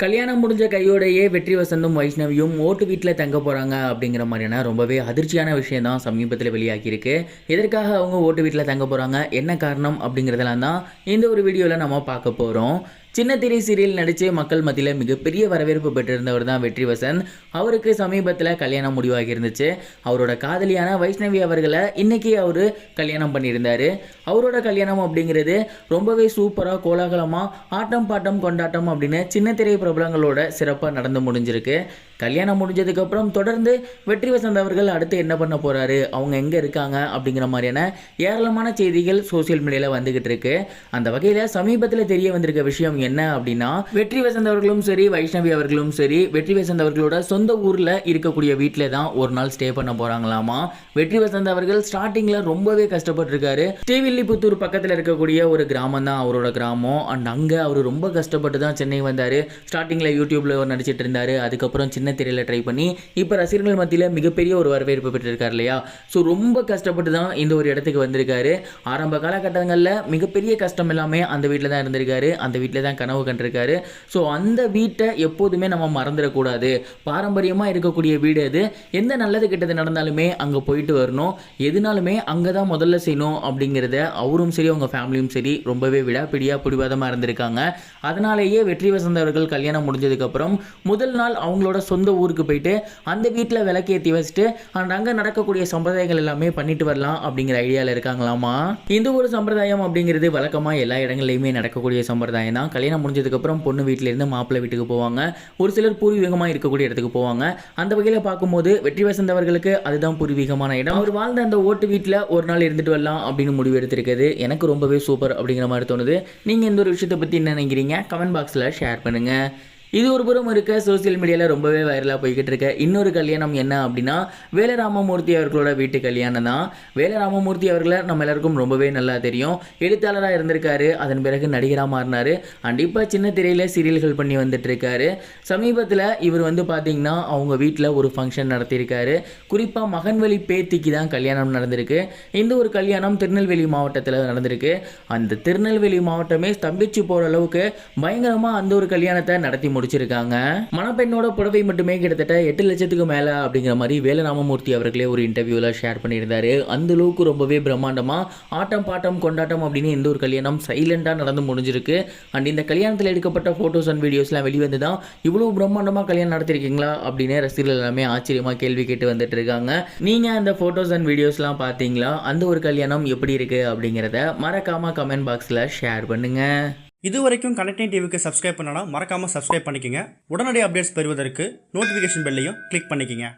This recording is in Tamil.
கல்யாணம் முடிஞ்ச கையோடையே வெற்றி வசந்தும் வைஷ்ணவியும் ஓட்டு வீட்டில் தங்க போகிறாங்க அப்படிங்கிற மாதிரியான ரொம்பவே அதிர்ச்சியான விஷயம் தான் சமீபத்தில் வெளியாகியிருக்கு. எதற்காக அவங்க ஓட்டு வீட்டில் தங்க போகிறாங்க, என்ன காரணம் அப்படிங்கிறதெல்லாம் தான் இந்த ஒரு வீடியோவில் நம்ம பார்க்க போகிறோம். சின்ன திரை சீரியல் நடித்து மக்கள் மத்தியில் மிகப்பெரிய வரவேற்பு பெற்றிருந்தவர் தான் வெற்றி வசந்த். அவருக்கு சமீபத்தில் கல்யாணம் முடிவாகி இருந்துச்சு. அவரோட காதலியான வைஷ்ணவி அவர்களை இன்னைக்கு அவர் கல்யாணம் பண்ணியிருந்தார். அவரோட கல்யாணம் அப்படிங்கிறது ரொம்பவே சூப்பராக கோலாகலமாக ஆட்டம் பாட்டம் கொண்டாட்டம் அப்படின்னு சின்ன திரை பிரபலங்களோட சிறப்பாக நடந்து முடிஞ்சிருக்கு. கல்யாணம் முடிஞ்சதுக்கப்புறம் தொடர்ந்து வெற்றி வசந்த் அவர்கள் அடுத்து என்ன பண்ண போகிறாரு, அவங்க எங்கே இருக்காங்க அப்படிங்கிற மாதிரியான ஏராளமான செய்திகள் சோசியல் மீடியாவில் வந்துகிட்டு இருக்கு. அந்த வகையில் சமீபத்தில் தெரிய வந்திருக்க விஷயம் என்ன அப்படின்னா, வெற்றி வசந்த் அவர்களும் சரி வைஷ்ணவி அவர்களும் சரி வெற்றி வசந்த் அவர்களோட சொந்த ஊரில் இருக்கக்கூடிய வீட்டில் தான் ஒரு நாள் ஸ்டே பண்ண போகிறாங்களாமா. வெற்றி வசந்த் அவர்கள் ஸ்டார்டிங்கில் ரொம்பவே கஷ்டப்பட்டிருக்காரு. ஸ்ரீவில்லிபுத்தூர் பக்கத்தில் இருக்கக்கூடிய ஒரு கிராமம் தான் அவரோட கிராமம். அண்ட் அங்கே அவர் ரொம்ப கஷ்டப்பட்டு தான் சென்னை வந்தார். ஸ்டார்டிங்கில் யூடியூப்பில் நடிச்சிட்டு இருந்தார். அதுக்கப்புறம் சின்ன திரையில் ட்ரை பண்ணி இப்போ ரசிகர்கள் மத்தியில் மிகப்பெரிய ஒரு வரவேற்பு பெற்றிருக்காரு இல்லையா. ஸோ ரொம்ப கஷ்டப்பட்டு தான் இந்த ஒரு இடத்துக்கு வந்திருக்காரு. ஆரம்ப காலகட்டங்களில் மிகப்பெரிய கஷ்டம் எல்லாமே அந்த வீட்டில் தான் இருந்திருக்காரு. அந்த வீட்டில் தான் கனவு கண்டிருக்காரு. ஸோ அந்த வீட்டை எப்போதுமே நம்ம மறந்துடக்கூடாது. பாரம்பரியமாக இருக்கக்கூடிய வீடு அது. எந்த நல்லது கெட்டது நடந்தாலுமே அங்கே போயிட்டு வரணும், எதுனாலுமே அங்கே தான் முதல்ல செய்யணும் அப்படிங்கிறத அவரும் சரி அவங்க ஃபேமிலியும் சரி ரொம்பவே விடாப்பிடியாக பிடிவாதமாக இருந்திருக்காங்க. அதனாலேயே வெற்றி வசந்த் அவர்கள் கல்யாணம் முடிஞ்சதுக்கப்புறம் முதல் நாள் அவங்களோட சொந்த ஊருக்கு போயிட்டு அந்த வீட்டில் விளக்கேற்றி வச்சுட்டு அங்கே நடக்கக்கூடிய சம்பிரதாயங்கள் எல்லாமே பண்ணிட்டு வரலாம் அப்படிங்கிற ஐடியாவில் இருக்காங்களாமா. இந்த ஒரு சம்பிரதாயம் அப்படிங்கிறது வழக்கமாக எல்லா இடங்கள்லையுமே நடக்கக்கூடிய சம்பிரதாயம் தான். கல்யாணம் முடிஞ்சதுக்கப்புறம் பொண்ணு வீட்டிலேருந்து மாப்பிள்ளை வீட்டுக்கு போவாங்க. ஒரு சிலர் பூர்வீகமாக இருக்கக்கூடிய இடத்துக்கு போவாங்க. அந்த வகையில் பார்க்கும்போது வெற்றி வசந்த் அவர்களுக்கு அதுதான் பூர்வீகமான இடம். அவர் வாழ்ந்த அந்த ஓட்டு வீட்டில் ஒரு நாள் இருந்துட்டு வரலாம் அப்படின்னு முடிவு எடுத்திருக்கிறது. எனக்கு ரொம்பவே சூப்பர் அப்படிங்கிற மாதிரி தோணுது. நீங்கள் இந்த ஒரு விஷயத்தை பற்றி என்ன நினைக்கிறீங்க, கமெண்ட் பாக்ஸில் ஷேர் பண்ணுங்கள். இது ஒரு புறம் இருக்க சோசியல் மீடியாவில் ரொம்பவே வைரலாக போய்கிட்டு இருக்க இன்னொரு கல்யாணம் என்ன அப்படின்னா, வேல ராமமூர்த்தி அவர்களோட வீட்டு கல்யாணம் தான். வேல ராமமூர்த்தி அவர்களை நம்ம எல்லாருக்கும் ரொம்பவே நல்லா தெரியும். எழுத்தாளராக இருந்திருக்காரு, அதன் பிறகு நடிகராக மாறினார். அண்ட் இப்போ சின்ன திரையில் சீரியல்கள் பண்ணி வந்துட்டு இருக்காரு. சமீபத்தில் இவர் பார்த்தீங்கன்னா அவங்க வீட்டில் ஒரு ஃபங்க்ஷன் நடத்தியிருக்காரு. குறிப்பாக மகன்வழி பேத்திக்கு தான் கல்யாணம் நடந்திருக்கு. இந்த ஒரு கல்யாணம் திருநெல்வேலி மாவட்டத்தில் நடந்திருக்கு. அந்த திருநெல்வேலி மாவட்டமே ஸ்தம்பிச்சு போகிற அளவுக்கு பயங்கரமாக அந்த ஒரு கல்யாணத்தை நடத்தி முடிச்சிருக்காங்க. மணப்பெண்ணோட புடவை மட்டுமே கிட்டத்தட்ட 8 லட்சத்துக்கு மேல அப்படிங்கிற மாதிரி வேல ராமமூர்த்தி அவர்களே ஒரு இன்டர்வியூல ஷேர் பண்ணியிருந்தாரு. அந்த அளவுக்கு ரொம்பவே பிரம்மாண்டமா ஆட்டம் பாட்டம் கொண்டாட்டம் அப்படின்னு இந்த ஒரு கல்யாணம் சைலண்டா நடந்து முடிஞ்சிருக்கு. அண்ட் இந்த கல்யாணத்தில் எடுக்கப்பட்ட போட்டோஸ் அண்ட் வீடியோஸ்லாம் வெளிவந்து தான் இவ்வளவு பிரம்மாண்டமா கல்யாணம் நடத்திருக்கீங்களா அப்படின்னு ரசிகர்கள் எல்லாமே ஆச்சரியமா கேள்வி கேட்டு வந்துட்டு இருக்காங்க. நீங்க அந்த போட்டோஸ் அண்ட் வீடியோஸ்லாம் பார்த்தீங்களா? அந்த ஒரு கல்யாணம் எப்படி இருக்கு அப்படிங்கிறத மறக்காம கமெண்ட் பாக்ஸ்ல ஷேர் பண்ணுங்க. இதுவரைக்கும் கனெக்டிங் டிவிக்கு சப்ஸ்கிரைப் பண்ணனா மறக்காமல் சப்ஸ்கிரைப் பண்ணிக்கங்க. உடனடி அப்டேட்ஸ் பெறுவதற்கு நோட்டிஃபிகேஷன் பெல்லையும் கிளிக் பண்ணிக்கங்க.